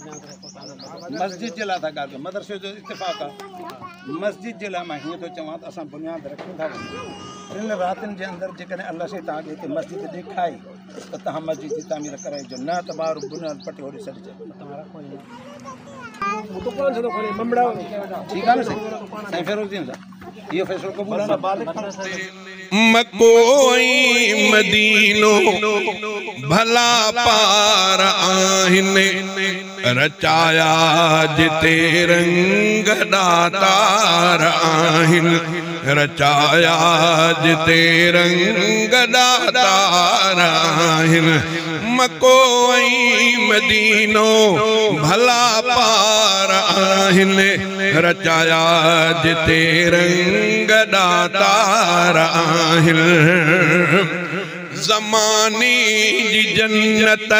मस्जिद जे लाइ था ॻाल्हि कयूं, मदरसे जो इत्तिफ़ाक़ आहे। मस्जिद जे लाइ मां हीअं थो चवां त असां बुनियादु रखूं था वञूं। 3 रातिनि जे अंदरि जेकॾहिं अलाह से तव्हांखे हिते मस्जिद ॾेखारे त तव्हां मस्जिद जी तामीर कराइजो, न त ॿार बुनियादु पटे होॾे छॾिजो। ठीकु आहे न साईं फ़ैरुद्दीन साहब, इहो फ़ैसिलो क़बूल आहे न? मकोई मदीनो भला पार आहिनि, रचाया जिते रंग दातार आहिनि, रचाया जिते रंग दातार आहिनि। मकोई मदीनो भला पार आहिनि, रचाया जिते रंग दातार आहिनि। ज़माने जी जन्नत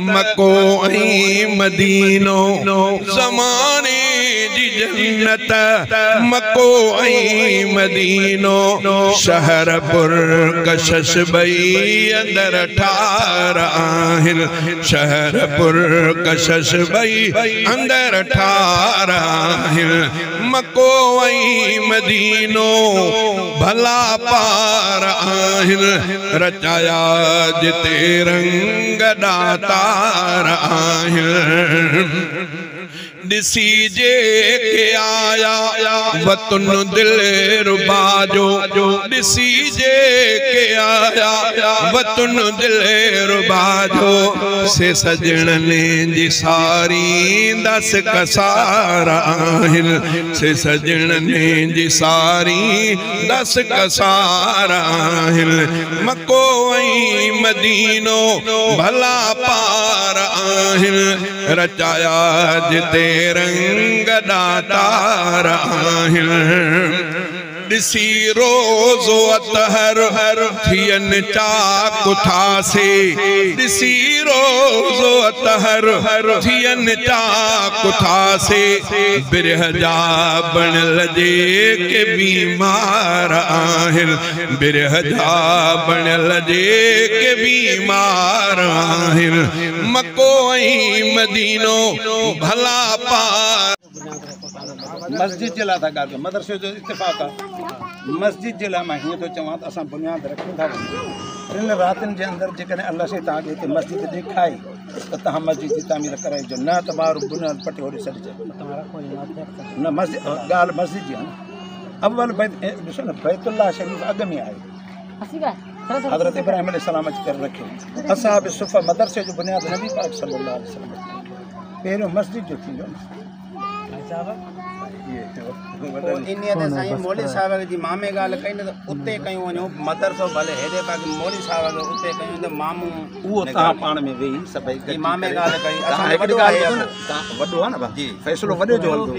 मको ऐं मदीनो, ज़माने जी जन्नत मको ऐं मदीनो, शहर पुरकशिश ॿई अंदर ठार आहिनि, शहर पुरकशिश ॿई अंदर ठार आहिनि। मको ऐं मदीनो भला पार आहिनि, रचाया जिते रंग दातार आहिनि। ॾिसीजे के आया वतन दिल रुबा जो, ॾिसीजे के आया वतन दिल रुबा जो, से सजणनि जी सारी दस कसार आहिनि, से सजणनि जी सारी दस कसार आहिनि। मको ऐं मदीनो भला पार आहिनि, रचाया जिते रंग दातार आहिनि। ॾिसी रोज़ो अतहर थियनि चाक थासे, ॾिसी रोज़ो अतहर थियनि चाक थासे, बिरह जा बणियल जेके बीमार आहिनि, बिरह जा बणियल जेके बीमार आहिनि। मको ऐं मदीनो भला पार। मस्जिद जे लाइ था ॻाल्हि कयूं, मदरसे जो इत्तिफ़ाक़ आहे। मस्जिद जे लाइ मां हीअं थो चवां त असां बुनियादु रखूं था वञूं। 3 रातिनि जे अंदरि जेकॾहिं अलाह से तव्हांखे हिते मस्जिद ॾेखारे त तव्हां मस्जिद जी तामीर कराइजो, न त ॿार बुनियादु पटे होॾे छॾिजो। न मस्जिद ॻाल्हि मस्जिद जी आहे न। अव्वल ॾिसो न बैतुल्लाह शरीफ़ अॻ में आहे, हज़रत इब्राहिम अलैहिस्सलाम अची करे रखियो। असहाब सुफ़ मदरसे जो बुनियादु नबी पाक सल्लल्लाहु अलैहि वसल्लम पहिरियों मस्जिद जो थींदो न। साईं मौलवी साहिब जी मामे ॻाल्हि कई न त उते कयूं वञूं, मदरसो भले हेॾे पासे मौलवी साहिब उते कयूं त मामूं उहो तव्हां पाण में वेही सभई मामे ॻाल्हि कई। वॾो आहे न भाउ, फ़ैसिलो वॾे जो हलंदो।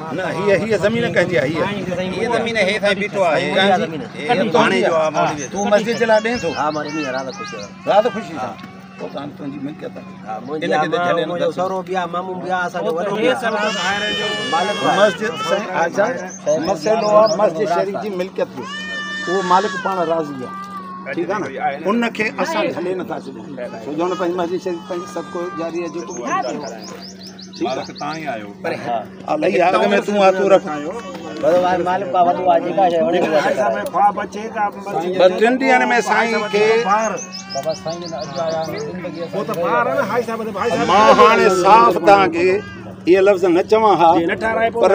न हीअ ज़मीन कंहिंजी आहे? हीअ ज़मीन हे साईं बीठो आहे, हाणे जो आहे मौलवी। तूं मस्जिद जे लाइ ॾे थो? हा, मां रात ख़ुशी सां पोइ तव्हां तुंहिंजी मिल्कियत आहे। मसइलो आहे मस्जिद शरीफ़ जी मिल्कियत जो, उहो मालिक पाण राज़ी आहे। ठीकु आहे न, उनखे असां ढले नथा छॾियूं, छो जो हुन पंहिंजी मस्जिद शरीफ़ पंहिंजी सभु को जारी आहे जेको अॻ में तूं तूं रख। 3 ॾींहंनि में साईं खे मां हाणे साफ़ तव्हांखे इहे लफ़्ज़ न चवां हा, पर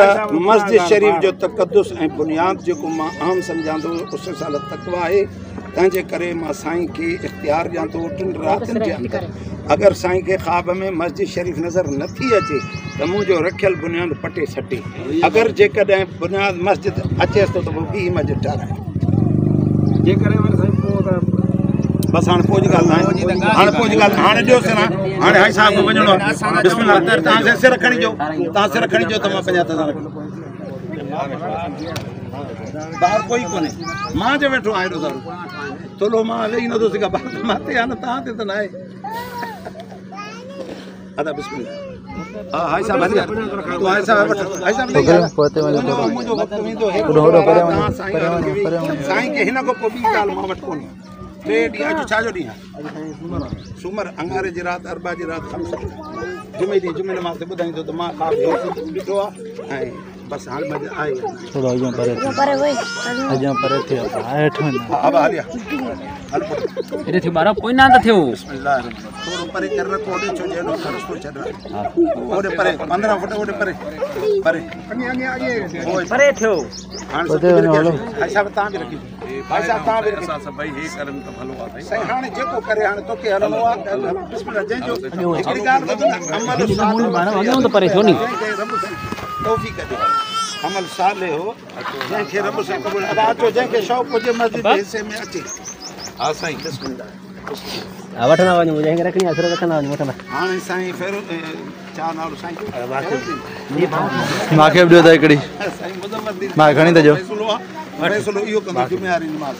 मस्जिद शरीफ़ जो तक़दुस ऐं बुनियादु जेको मां अहम सम्झां थो उस साल तक़वा आहे। तंहिंजे करे मां साईं खे इख़्तियार ॾियां थो 3 रातिनि जे अंदरि अगरि साईं खे ख़्वाब में मस्जिद शरीफ़ नज़र नथी अचे त मुंहिंजो रखियल बुनियादु पटे छटे। अगरि जेकॾहिं बुनियादु मस्जिद अचेसि थो त पोइ ॿी मस्जिद ठाराए। बसि हाणे पोइ जी ॻाल्हि न आहे, हाणे पोइ जी ॻाल्हि हाणे ॾियोसि न, हाणे हाई साहिब खे वञिणो आहे। बिस्मिल्लाह, तव्हां सिर खणी ॾियो, तव्हां सिर खणी ॾियो त मां 50 रखंदुमि। ॿाहिरि कोई कोन्हे, मां जो वेठो आहियां हेॾो सारो थोरो, मां वेही नथो सघां, ॿाहिरि त मां ते आहे न, तव्हां ते त न आहे। अदा बिस्मिल्लाह। हां हाई साहब हलिया तो हाई साहब पोते वञो मुंहिंजो वक़्तु वेंदो होॾो परे वञो साईं के हिन खां पोइ ॿी ॻाल्हि मां वटि कोन्हे 3 ॾींहं अॼु छाजो ॾींहुं आहे सूमर अंगारे जी राति अरबा जी राति ख़म्स जुमे ॾींहुं जुमे नमाज़ ते ॿुधाईंदो त मां ख़्वाब ॾिठो आहे ऐं बसि हाणे मज़ो आहे थोरो अॻियां परे थियो हेठि वञो अब हलिया हल एॾे थियो ॿार पोइ न थियो बिस्मिल्लाह थोरो परे कर रखो ओॾे छो जेनो रस्तो छॾ ओॾे परे 15 फुट ओॾे परे परे परे थियो हाणे भाई साहब तव्हां बि रखी भाई साहब तव्हां बि असां सभई हे करम त भलो आहे साईं हाणे जेको करे हाणे तोखे हलणो आहे बिस्मिल्लाह जंहिंजो हिकिड़ी ॻाल्हि ॿुध न अॻियां त परे थियो नी रब तौफ़ीक़ ॾे अमल साले हो जंहिंखे रब सां क़बूल अदा अचो जंहिंखे शौक़ हुजे मस्जिद जे हिसे में अचे हा साईं बिस्मिल्लाह वठंदा वञूं जंहिंखे रखणी आहे रखंदा वञूं वठंदा हाणे साईं फेरो छा नालो साईं मूंखे बि ॾियो त हिकिड़ी साईं मुज़म्मल मां खणी त ॾियो फैसलो इहो कंदो जुमेवारी नमाज़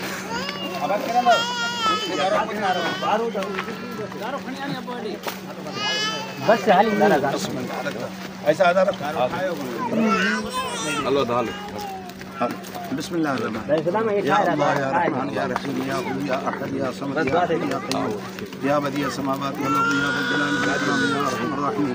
बस हाली ऐसा आधा रखो हलो हलो बिस्मिल्लाह या रहीम या अली या अहद या समद या अहद या क़य्यूम या बदी समावात वल अर्द या जलाल या इकराम या रहमान रहीम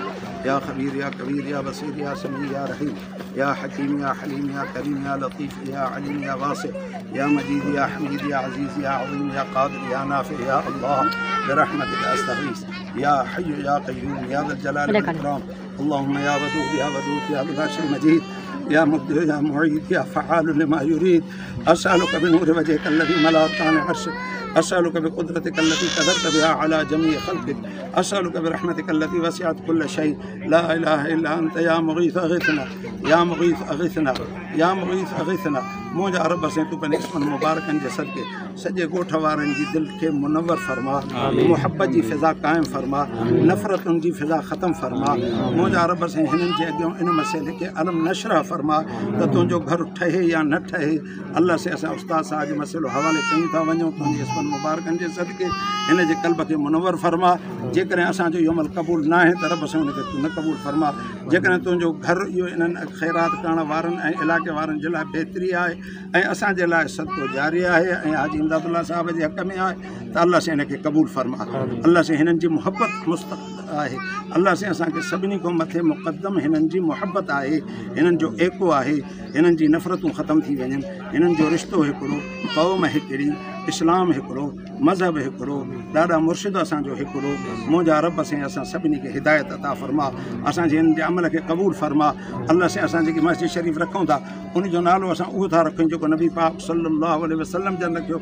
या खबीर या कबीर या बसीर या समी या रहीम या हकीम या हलीम या करीम या लतीफ या अलीम या वासिअ या मजीद या हमीद या अजीज या अज़ीम या कादिर या नाफि या अल्लाह برحمتك استغيث يا حي يا قيوم يا ذا الجلال والاكرام اللهم يا ودود يا ودود يا ذو العرش المجيد يا مبدع يا معيد يا فعال لما يريد أسألك بنور وجهك الذي ملأ أركان عرشك أسألك بقدرتك التي قدرت بها على جميع خلقك أسألك برحمتك التي وسعت كل شيء لا إله إلا أنت يا مغيث أغثنا يا مغيث أغثنا يا مغيث أغثنا موجا رب से तू पंहिंजे इस्मन मुबारकनि जे सदके सॼे ॻोठ वारनि जी दिलि खे मुनवर फरमा मुहबत जी फिज़ा क़ाइमु फरमा नफ़रतुनि जी फिज़ा ख़तमु फरमा मोजा रब से हिननि जे अॻियां इन मसइले खे अलम नशरा फरमा त तुंहिंजो घर ठहे या न ठहे अल्लाह से असां उस्ताद साहब जो मसइलो हवाले कयूं था वञूं तुंहिंजे इस्मन मुबारकनि जे सदके हिन जे क़ल्ब खे मुनवर फरमा जेकॾहिं असांजो इहो अमल क़बूल न आहे त रब से हुनखे तूं न क़बूल फरमा जेकॾहिं तुंहिंजो घर इहो इन्हनि ख़ैरात करण वारनि ऐं इलाइक़े वारनि जे लाइ बहितरी आहे ऐं असांजे लाइ सदको जारी आहे ऐं हाजी इमदादुल्ला साहब जे हक़ में आहे त अल्लाह से हिनखे क़बूल फरमा अल्लाह से हिननि जी मुहबत मुस्तक़ आहे अल्लाह से असांखे सभिनी खां मथे मुक़दम हिननि जी मुहबत आहे हिननि जो एको आहे हिननि जी नफ़रतूं ख़तमु थी वञनि हिननि जो रिश्तो हिकिड़ो क़ौम हिकिड़ी इस्लाम हिकिड़ो मज़हब हिकिड़ो ॾाढा मुर्शिद असांजो हिकिड़ो मुंहिंजा रब से असां सभिनी खे हिदायत अता फरमा असांजे हिन जे अमल खे क़बूल फरमा अल्लाह से असां जेकी मस्जिद शरीफ़ रखूं था उनजो नालो असां उहो था रखूं जेको नबी पाक सल्लल्लाहु अलैहि वसल्लम जन रखियो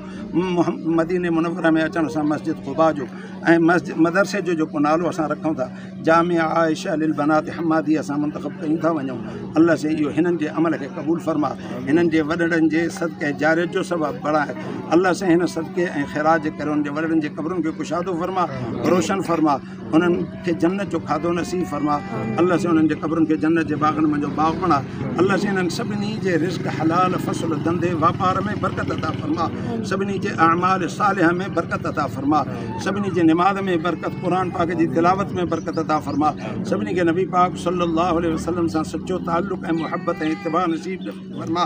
मदीने मुनव्वरा में अचण सां मस्जिद क़ुबा जो ऐं मस्जिद मदरसे जो जेको नालो असां रखूं था जामिया आयशा लिल बनात हमादी असां मुंतख़ब कयूं था वञूं अल्लाह से इहो हिननि जे अमल खे क़बूल फरमा हिननि जे वॾड़नि जे सदके जारियत जो सबबु बणाए अल्लाह से हिन सदके ऐं ख़ैरात जे करे उन जे वॾड़नि जे क़बरुनि खे कुशादो फरमा रोशन फरमा उन्हनि खे जन्नत जो खाधो नसीब फरमा अल्लाह से उन्हनि जे क़बरुनि खे जन्नत जे बाग़नि मुंहिंजो बाग़ बणा अल्लाह से हिननि सभिनी जे रिज़्क़ हलाल फ़सल धंधे वापार में बरकत अता फरमा सभिनी जे अमाल सालिह में बरकत अता फरमा सभिनी जे निमाज़ में बरकत क़ुर पाक जी तिलावत में बरकत अता फरमा सभिनी खे नबी पाक सल्लल्लाहु अलैहि वसल्लम सां सचो ताल्लुक़ ऐं मुहबत ऐं इत्तिबा नसीब फरमा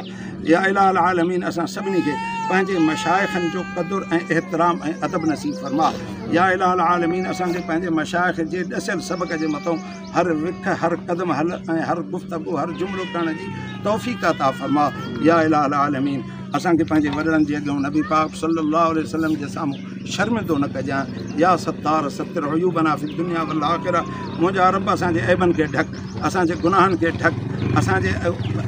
या इलाहुल आलमीन असां सभिनी खे पंहिंजे मशाइख़नि जो क़दुरु ऐं एहतराम ऐं अदब नसीब फरमा या इलाहुल आलमीन असांखे पंहिंजे मशाइख़ जे ॾसियल सबक़ जे मथां हर विख हर क़दम हल ऐं हर गुफ़्तगू हर जुमिलो करण जी तौफ़ीक़ अता फरमा या इलाहुल आलमीन असांखे पंहिंजे वॾड़नि जे अॻियां नबी पाक सल्लल्लाहु अलैहि वसल्लम जे साम्हूं शर्मिंदो न कजांइ या सत्तार सतिर अयूबना फ़िद दुनिया वल आख़िरा मुंहिंजा रब असांजे ऐबनि खे ढक असांजे गुनाहनि खे ढक असांजे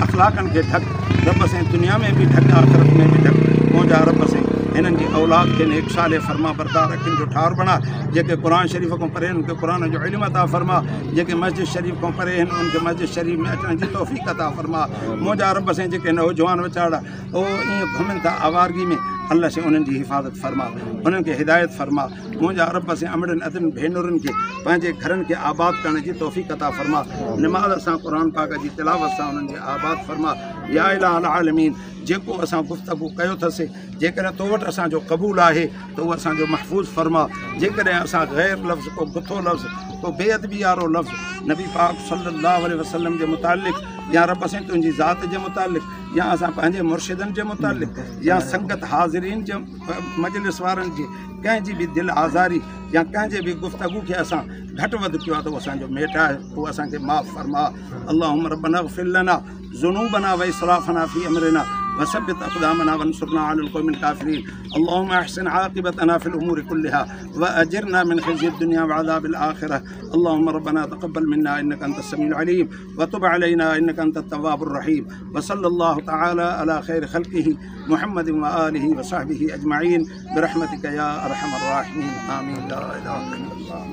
अख़लाक़नि खे ढक रब साईं दुनिया में बि ढक आख़िरत में बि ढक मुंहिंजा रब साईं हिननि जी औलाद खे नेक साले फरमा बरदार अखियुनि जो ठार बणा जेके क़ुर शरीफ़ खां परे उनखे क़ुर जो इल्मु अता फरमा जेके मस्जिद शरीफ़ खां परे आहिनि उनखे मस्जिद शरीफ़ में अचण जी तौफ़ीक़ अता फरमा मुंहिंजा रब साईं जेके नौजवान वीचारा उहो ईअं घुमनि था आवारगी में अल्लाह से उन्हनि जी हिफ़ाज़त फरमा, उन्हनि खे हिदायत फरमा। मुंहिंजा रब से अमड़नि अदनि भेनरुनि खे पंहिंजे घरनि खे आबाद करण जी तौफ़ीक़ अता फरमा। निमाज़ सां क़ुरान पाक जी तिलावत सां उन्हनि खे आबाद फरमा। या इलाहुल आलमीन, जेको असां गुफ़्तगू कयो अथसि जेकॾहिं तो वटि असांजो क़बूल आहे त उहो असांजो महफ़ूज़ फरमा। जेकॾहिं असां ग़ैर लफ़्ज़, को गुथो लफ़्ज़, को बेअदबी वारो लफ़्ज़ नबी पाक सल्लल्लाहु अलैहि वसल्लम जे मुतालिक़, या रब साईं तुंहिंजी ज़ात जे मुतालिक़, या असां पंहिंजे मुर्शिदनि जे मुतालिक़, या संगत हाज़िरीन जे मजलिस वारनि जी कंहिंजी बि दिलि आज़ारी या कंहिंजे बि गुफ़्तगू खे असां घटि वधि कयो आहे त उहो असांजो मेट आहे, उहो असांखे माफ़ फरमा। अल्लाहुम्म रब्बना इग़फिर लना ज़ुनूबना व इस्राफ़ना फ़ी अमरिना वसब्बित अक़दामना वंसुरना अलल क़ौमिल काफ़िरीन। अल्लाहुम्मा अहसिन आक़िबतना फ़िल उमूरि कुल्लिहा व अजिरना मिन ख़िज़्यिद दुनिया व अज़ाबिल आख़िरह। अल्लाहुम्मा रब्बना तक़ब्बल मिन्ना इन्नका अंतस समीउल अलीम व तुब अलैना इन्नका अंतत तव्वाबुर रहीम। व सल्लल्लाहु तआला अला खैरि ख़ल्क़िही मुहम्मदिन व आलिहि व सहबिही अजमईन बिरहमतिका या अरहमर राहिमीन। आमीन। ला इलाहा इल्लल्लाह।